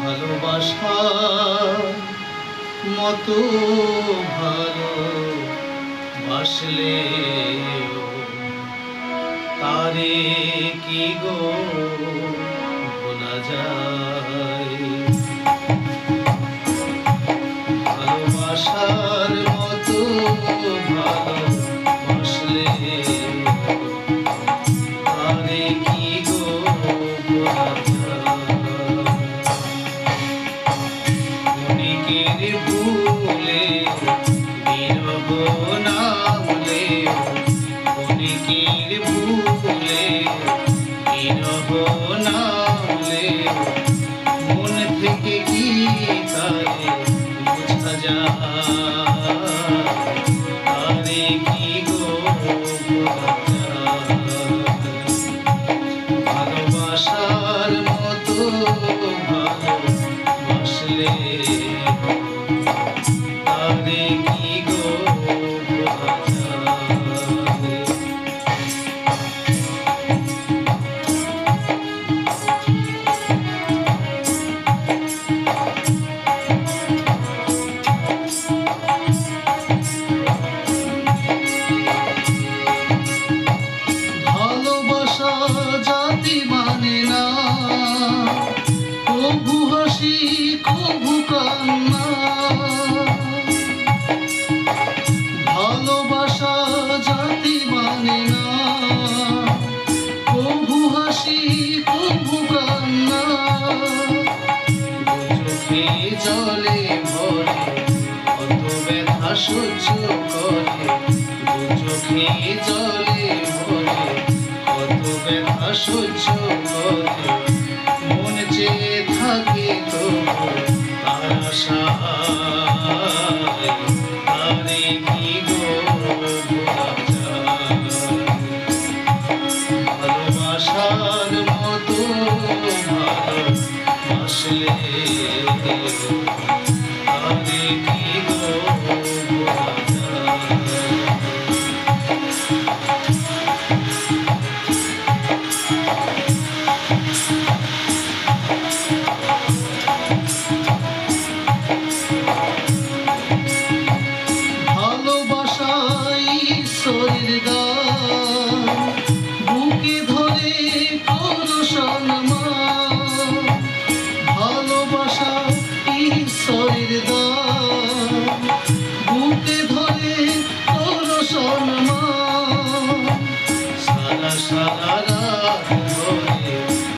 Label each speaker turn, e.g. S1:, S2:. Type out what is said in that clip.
S1: ভালোবাসার মতো ভালোবাসলে তারে কি গো ভোলা যায়? ভালোবাসার মতো ভালোবাসলে তারে কি গো ভোলা যায়? ক্ষণিকের ভুলে বিরহ নামলে, ক্ষণিকের ভুলে বিরহ নামলে মন থেকে কি তারে বোঝা যায়? তারে কি গো ভোলা যায়? ভালোবাসার মতো ভালোবাসলে তারে কি গো ভোলা যায়? ভালোবাসা জাতি মানে না, কভু হাসি কভু কান্না। ভালোবাসা জাতি মানে না, কভু হাসি কভু কান্না। চোখে জলে ভরে কত ব্যথা সহ্য করে, চোখে জলে ভরে কত ব্যথা সহ্য করে। মন চেয়ে থাকে তবু তার আশায়, তারে কি গো ভোলা যায়? ভালোবাসার মতো ভালোবাসলে তারে কি গো ভোলা যায়? ঈশ্বরের দান বুকে ধরে করো সম্মান।